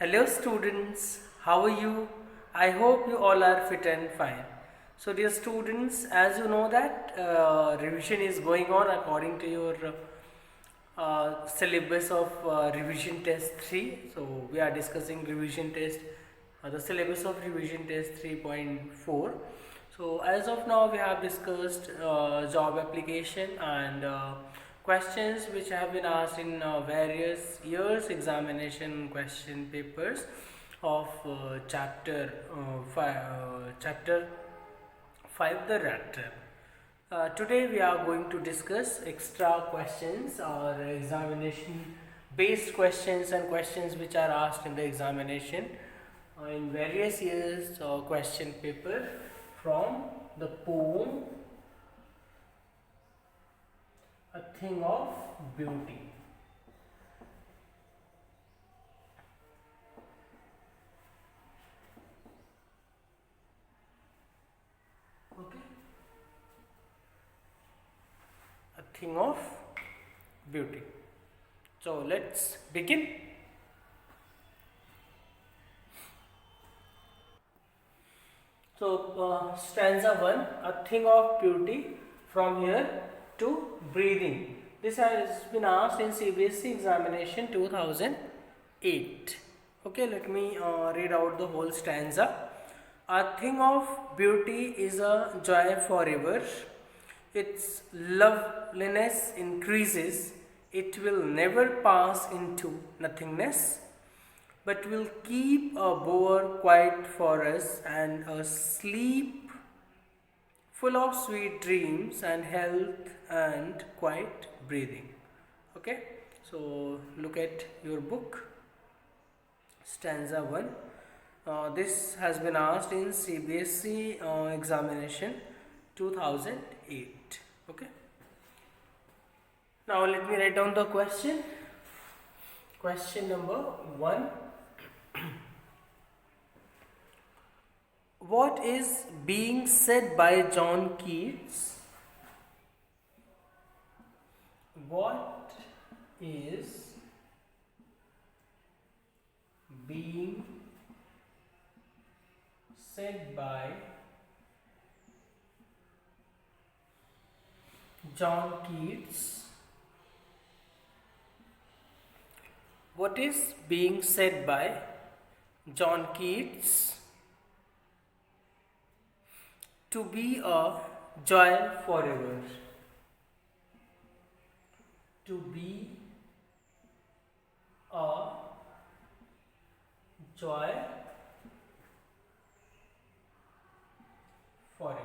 Hello students, how are you? I hope you all are fit and fine. So dear students, as you know that revision is going on according to your syllabus of revision test 3. So we are discussing revision test, the syllabus of revision test 3.4. So as of now we have discussed job application and questions which have been asked in various years examination question papers of chapter 5, the rat trap. Today we are going to discuss extra questions or examination based questions and questions which are asked in the examination in various years question paper from the poem A Thing of Beauty. Okay, A Thing of Beauty. So let's begin. So stanza 1, A Thing of Beauty, from here to breathing. This has been asked in CBSE examination 2008. Okay, let me read out the whole stanza. A thing of beauty is a joy forever. Its loveliness increases. It will never pass into nothingness, but will keep a bower quiet for us and a sleep full of sweet dreams and health and quiet breathing. Okay, so look at your book, stanza 1. This has been asked in CBSE examination 2008. Okay, now let me write down the question. Question number 1. What is being said by John Keats? What is being said by John Keats? What is being said by John Keats? To be a joy forever. To be a joy forever.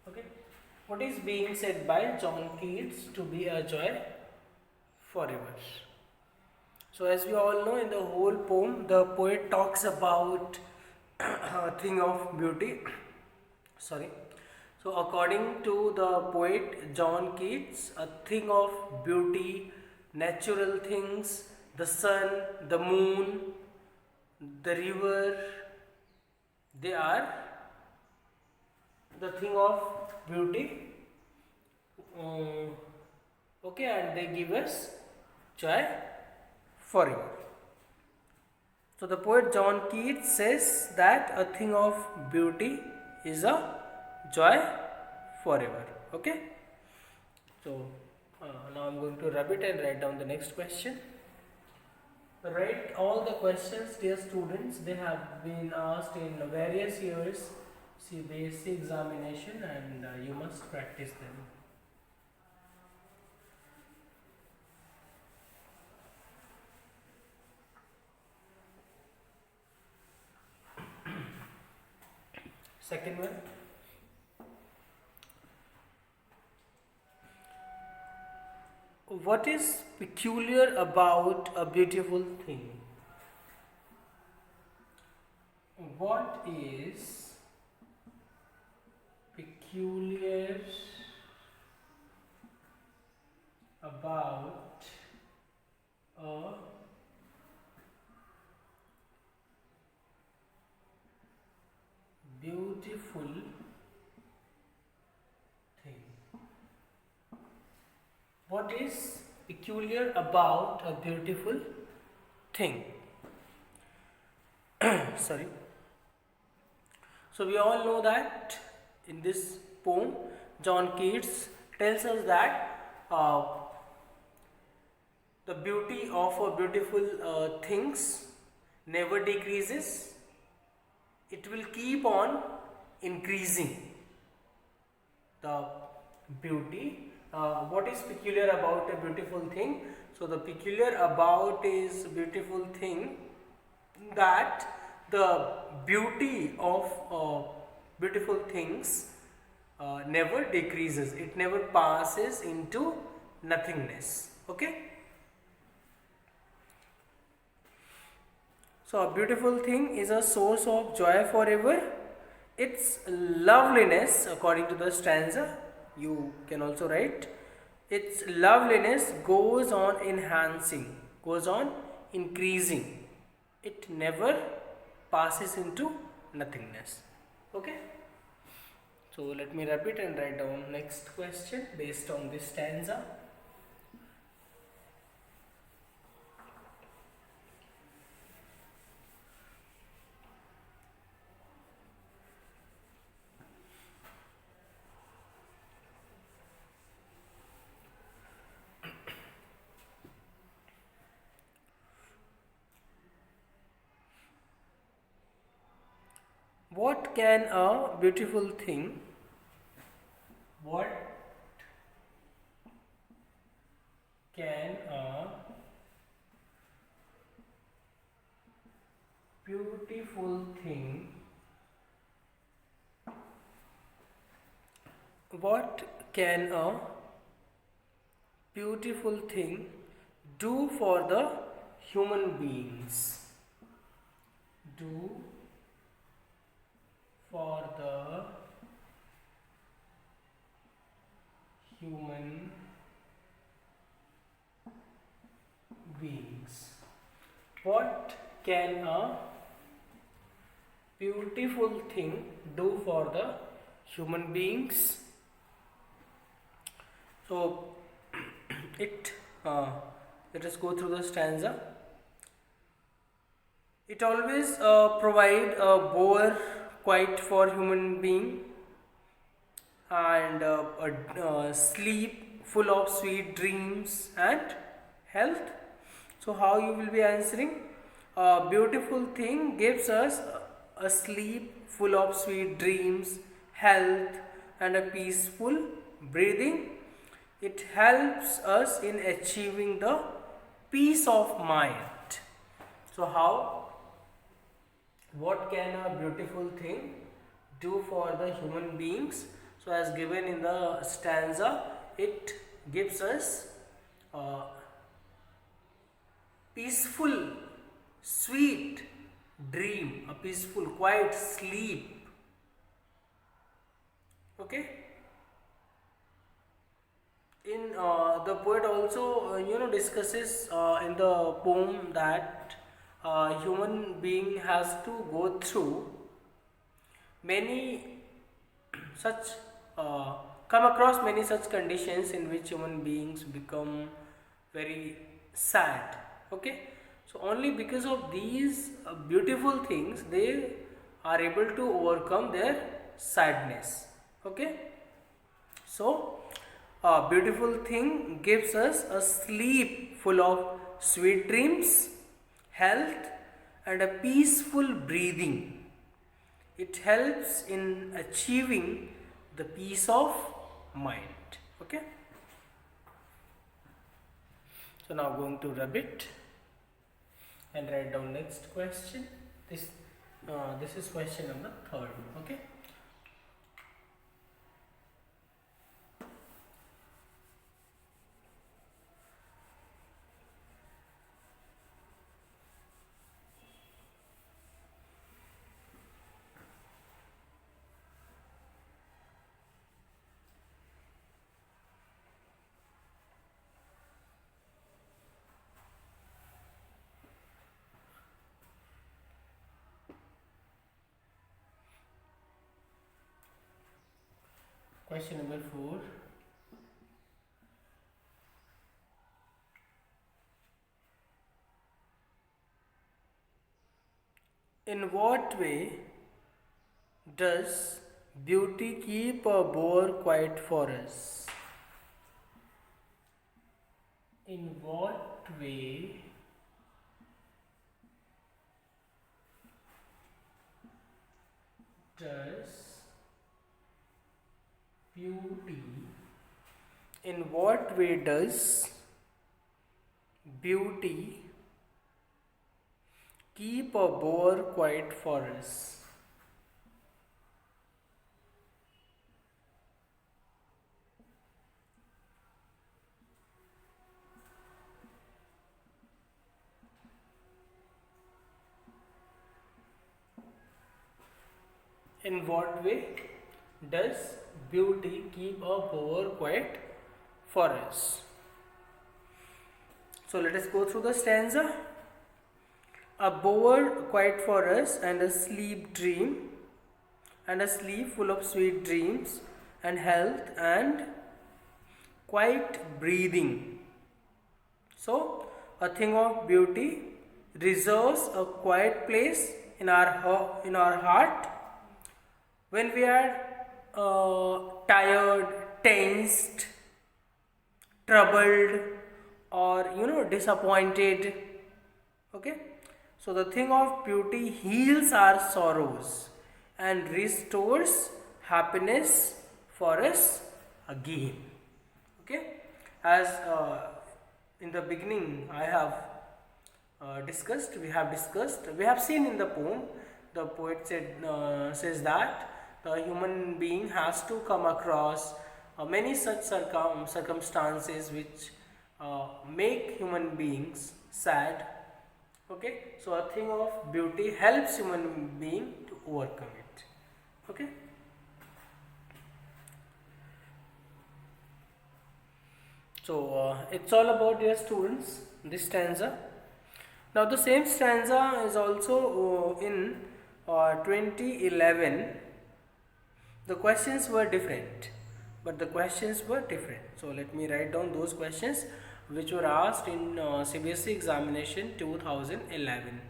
Okay. What is being said by John Keats? To be a joy forever. So as we all know, in the whole poem, the poet talks about a thing of beauty. Sorry. So according to the poet John Keats, a thing of beauty, natural things, the sun, the moon, the river, they are the thing of beauty. Okay, and they give us joy forever. So the poet John Keats says that a thing of beauty is a joy forever. Okay. So now I'm going to rub it and write down the next question. Write all the questions, dear students. They have been asked in various years CBSE examination, and you must practice them. Second one. What is peculiar about a beautiful thing? What is peculiar about a beautiful thing? What is peculiar about a beautiful thing. Sorry. So we all know that in this poem, John Keats tells us that the beauty of beautiful things never decreases. It will keep on increasing. The beauty. What is peculiar about a beautiful thing? So the peculiar about is beautiful thing that the beauty of beautiful things never decreases. It never passes into nothingness. Okay. So a beautiful thing is a source of joy forever. Its loveliness, according to the stanza, you can also write, its loveliness goes on enhancing, goes on increasing. It never passes into nothingness. Okay. So let me repeat and write down next question based on this stanza. What can a beautiful thing, what can a beautiful thing, what can a beautiful thing do for the human beings? Do for the human beings. What can a beautiful thing do for the human beings? So let us go through the stanza. It always provide a bower quiet for human being and a sleep full of sweet dreams and health. So how you will be answering? A beautiful thing gives us a sleep full of sweet dreams, health and a peaceful breathing. It helps us in achieving the peace of mind. So how? What can a beautiful thing do for the human beings? So as given in the stanza, it gives us peaceful, sweet dream, a peaceful, quiet sleep. Okay. In the poet also discusses in the poem that human being has to go through many such come across many such conditions in which human beings become very sad. Okay. So only because of these beautiful things they are able to overcome their sadness. Okay. So a beautiful thing gives us a sleep full of sweet dreams, health and a peaceful breathing. It helps in achieving the peace of mind. Okay. So now going to rub it and write down next question. This is question number 3. Okay. Question number 4. In what way does beauty keep a bore quiet for us? In what way does beauty in what way does beauty keep a bore quiet for us? In what way does beauty keep a bore quiet for us? So let us go through the stanza. A bower quiet for us, and a sleep dream, and a sleep full of sweet dreams and health and quiet breathing. So a thing of beauty reserves a quiet place in our heart when we are tired, tensed, troubled, or disappointed. Okay, so the thing of beauty heals our sorrows and restores happiness for us again. Okay, as in the beginning I have we have seen in the poem, the poet says that the human being has to come across many such circumstances which make human beings sad. Okay, so a thing of beauty helps human being to overcome it. Okay, so it's all about, dear students, this stanza. Now the same stanza is also in 2011. The questions were different, so let me write down those questions which were asked in CBSE examination 2011.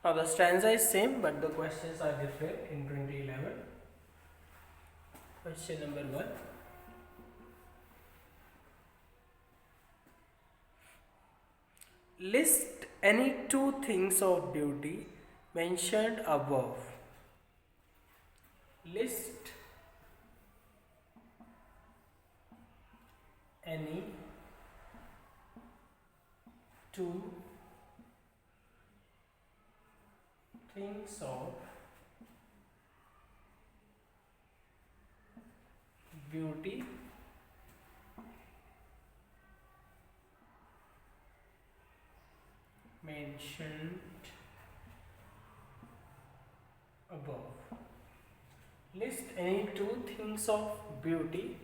Now the stanza is same, but the questions are different in 2011. Question number 1. List any two things of beauty mentioned above. List any two things of beauty mentioned above. List any two things of beauty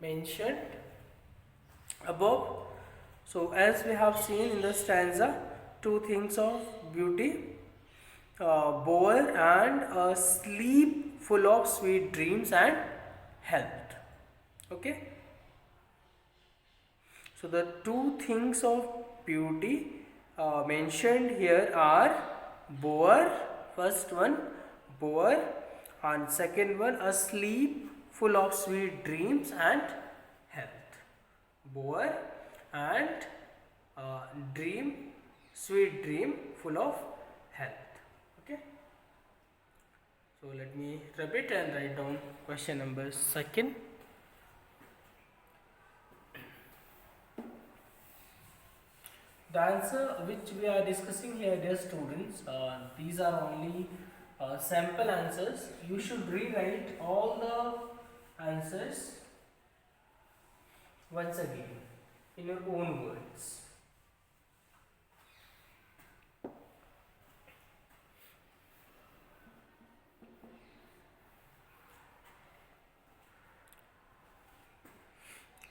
mentioned above. So as we have seen in the stanza, two things of beauty, bower and a sleep full of sweet dreams and health. Okay, so the two things of beauty mentioned here are bower, first one bower, and second one a sleep full of sweet dreams and health. Bower and sweet dream full of health. Okay, so let me repeat and write down question number 2. The answer which we are discussing here, dear students, these are only sample answers. You should rewrite all the answers once again in your own words.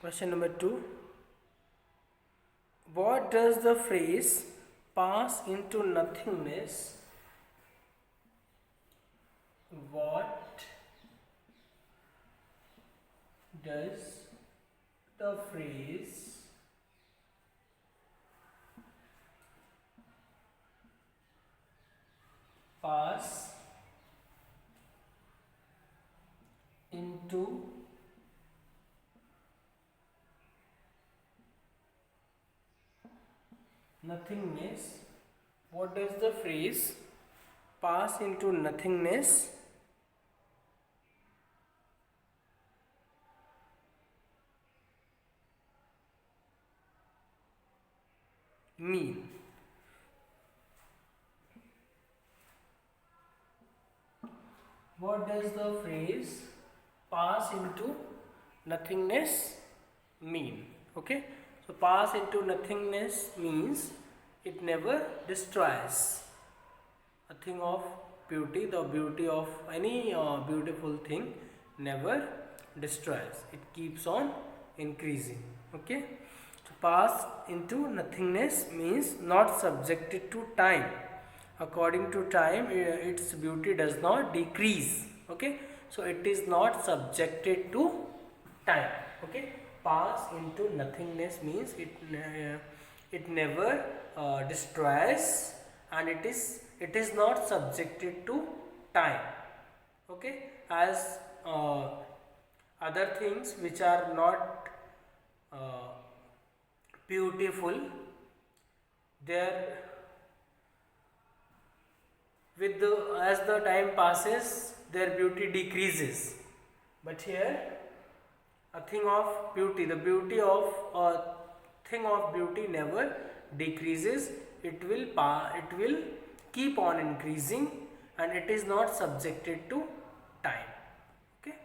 Question number 2. What does the phrase pass into nothingness? What does the phrase pass into nothingness? What does the phrase pass into nothingness mean? What does the phrase pass into nothingness mean? Okay, so pass into nothingness means it never destroys. A thing of beauty, the beauty of any beautiful thing never destroys, it keeps on increasing. Okay, so pass into nothingness means not subjected to time. According to time, its beauty does not decrease. Okay, so it is not subjected to time. Okay, pass into nothingness means it never destroys, and it is not subjected to time. Okay, as other things which are not uh, beautiful, there with the as the time passes their beauty decreases, but here a thing of beauty, the beauty of a thing of beauty never decreases. It will keep on increasing, and it is not subjected to time. Okay,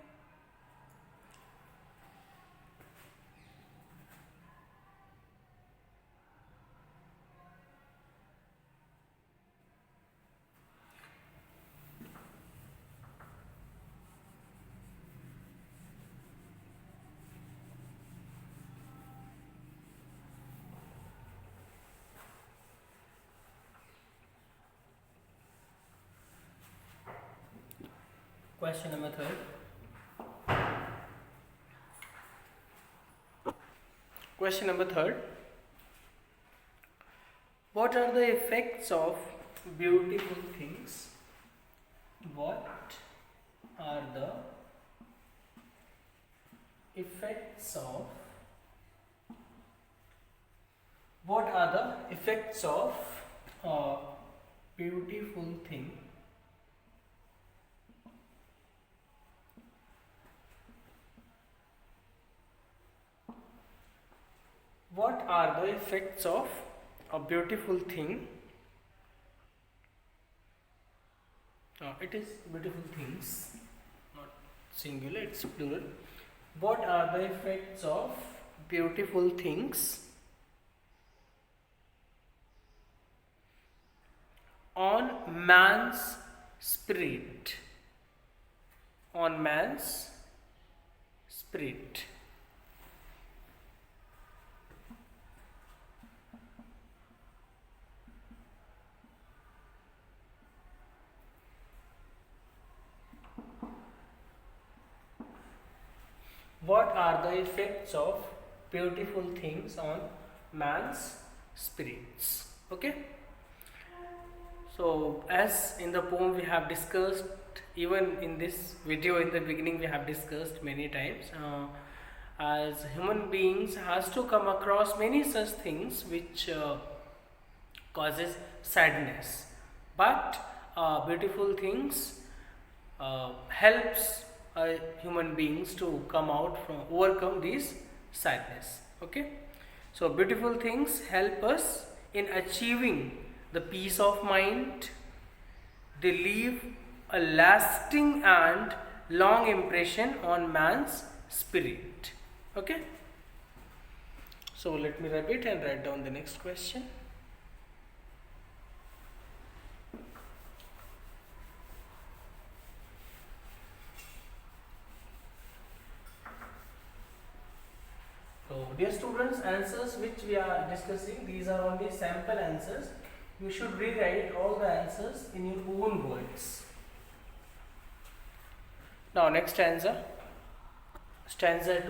question number 3. Question number 3. What are the effects of beautiful things? What are the effects of what are the effects of a beautiful thing? What are the effects of a beautiful thing? It is beautiful things, not singular, it's plural. What are the effects of beautiful things on man's spirit? On man's spirit. What are the effects of beautiful things on man's spirits? Okay, so as in the poem we have discussed, even in this video in the beginning we have discussed many times, as human beings has to come across many such things which causes sadness, but beautiful things helps human beings to come out from overcome these sadness. Okay, so beautiful things help us in achieving the peace of mind. They leave a lasting and long impression on man's spirit. Okay, so let me repeat and write down the next question. So dear students, answers which we are discussing, these are only sample answers. You should rewrite all the answers in your own words. Now next stanza, stanza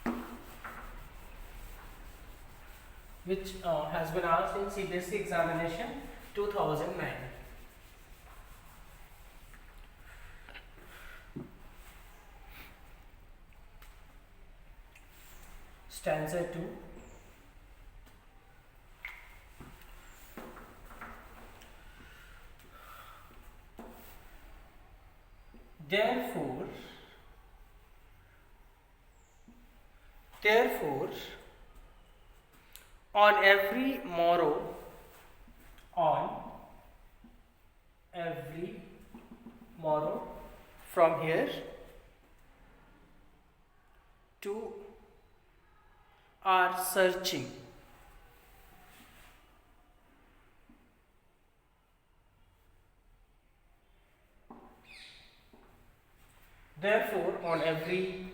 2, which has been asked in CBSE examination 2009. Stanza 2. Therefore, on every morrow, from here to our searching. Therefore, on every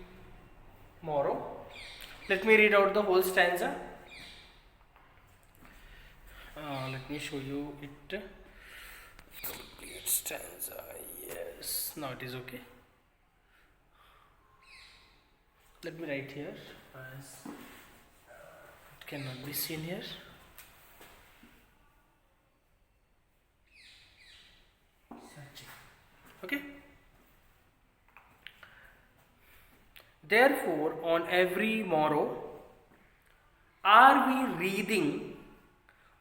morrow. Let me read out the whole stanza. Let me show you it. Complete stanza. Yes, now it is okay. Let me write here as it cannot be seen here. Searching. Okay. Therefore, on every morrow, are we wreathing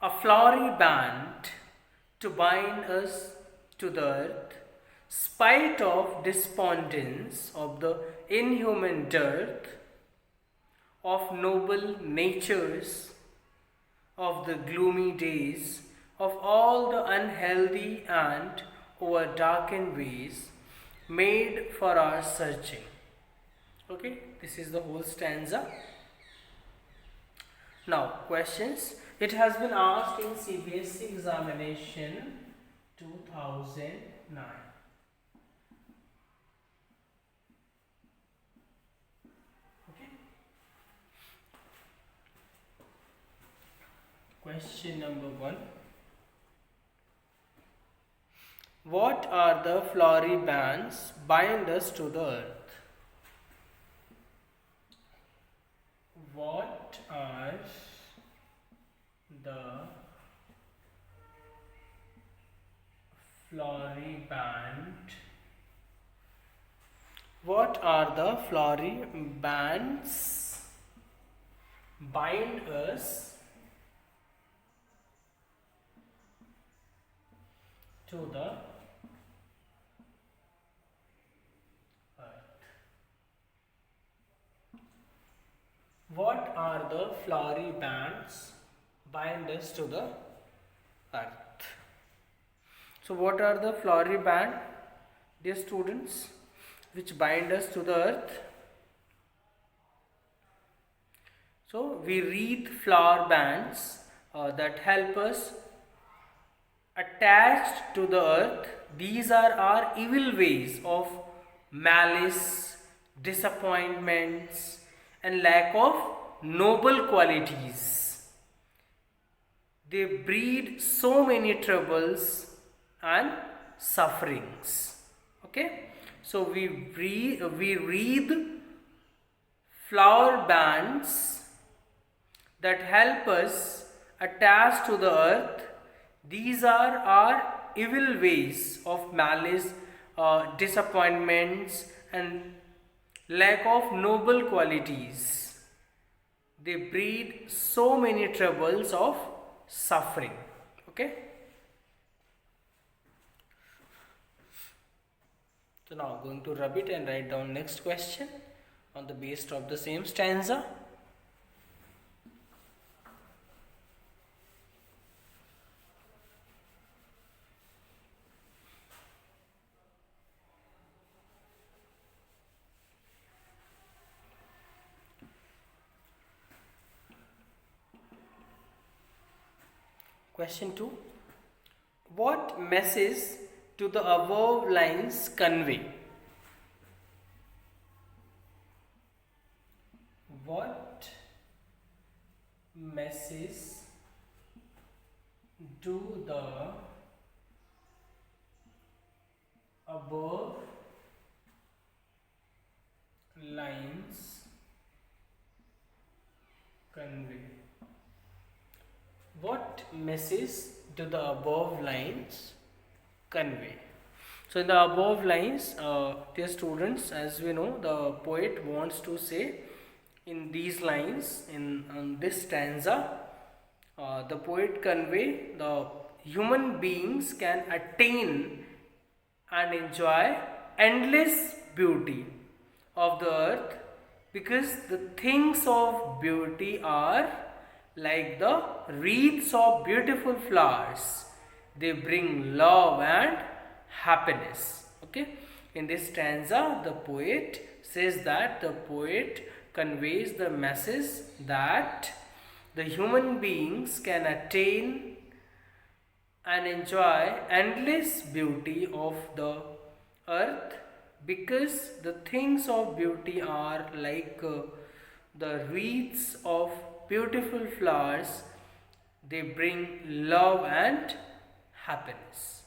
a flowery band to bind us to the earth, spite of despondence of the inhuman dearth of noble natures, of the gloomy days, of all the unhealthy and over darkened ways made for our searching. Okay, this is the whole stanza. Now, questions. It has been asked in CBSE examination 2009. Okay. Question number 1. What are the flowery bands bind us to the earth? What are the flowery band? What are the flowery bands bind us to the earth? What are the flowery bands bind us to the earth? So what are the flowery band, dear students, which bind us to the earth? So we wreath flower bands that help us attached to the earth. These are our evil ways of malice, disappointments, and lack of noble qualities. They breed so many troubles and sufferings. Okay, so we wreath flower bands that help us attach to the earth. These are our evil ways of malice, disappointments, and lack of noble qualities. They breed so many troubles of suffering. Okay. So now going to rub it and write down next question on the basis of the same stanza. Question 2. What message do the above lines convey? what message do the above lines convey? What message do the above lines convey? So in the above lines, dear students, as we know, the poet wants to say in these lines, in this stanza, the poet convey the human beings can attain and enjoy endless beauty of the earth, because the things of beauty are like the wreaths of beautiful flowers. They bring love and happiness. Okay, in this stanza the poet says that the poet conveys the message that the human beings can attain and enjoy endless beauty of the earth, because the things of beauty are like the wreaths of beautiful flowers. They bring love and happiness.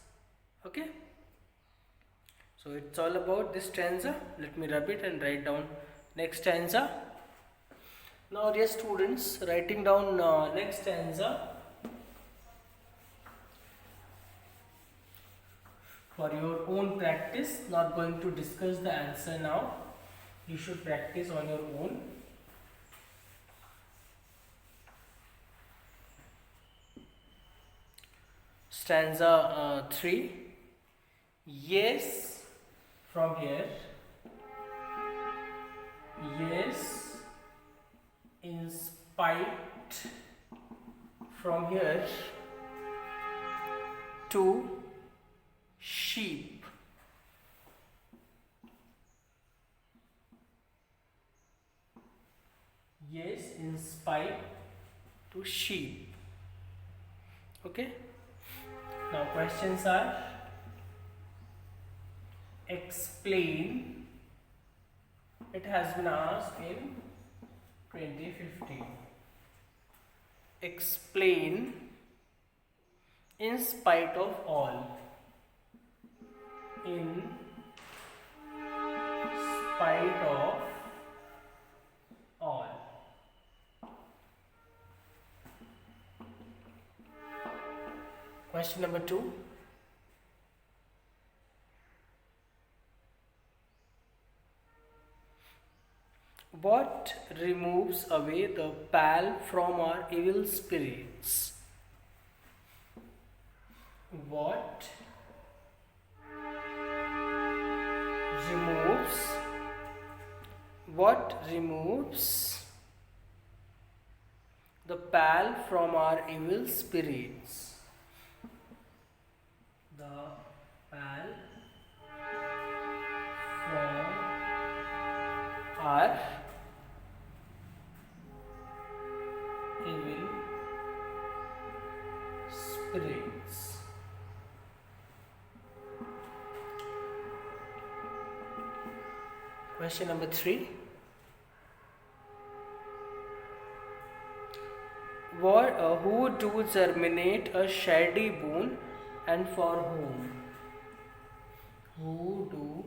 Okay, so it's all about this stanza. Let me rub it and write down next stanza. Now dear students, writing down next stanza, for your own practice, not going to discuss the answer now. You should practice on your own. Stanza 3. Yes, from here. Yes, in spite, from here, to sheep. Yes, in spite to sheep. Okay. Now questions are: explain. It has been asked in 2015. Explain in spite of all. In spite of all. Question number 2. What removes away the pall from our evil spirits? What removes the pall from our evil spirits? The pall from our evil spirits. Question number 3. Who do germinate a shady bone, and for whom? Who do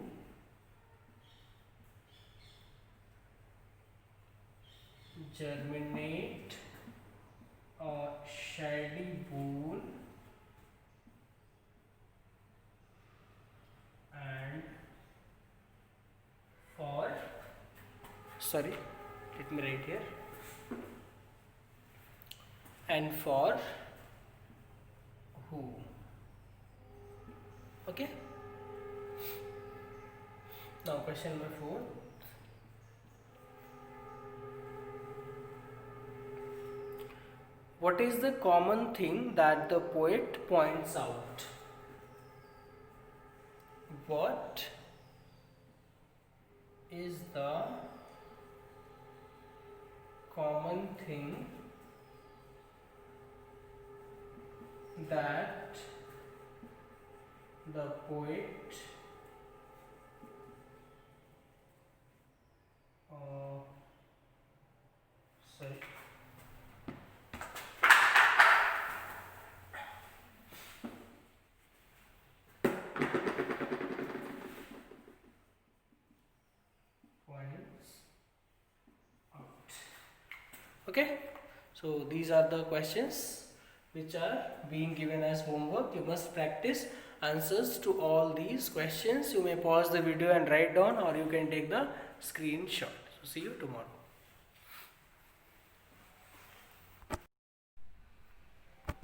germinate a shady bone, and for, sorry, let me write here, and for who? Okay. Now question number 4. What is the common thing that the poet points out? What is the common thing that the poet Okay, so these are the questions which are being given as homework. You must practice answers to all these questions. You may pause the video and write down, or you can take the screenshot. So see you tomorrow.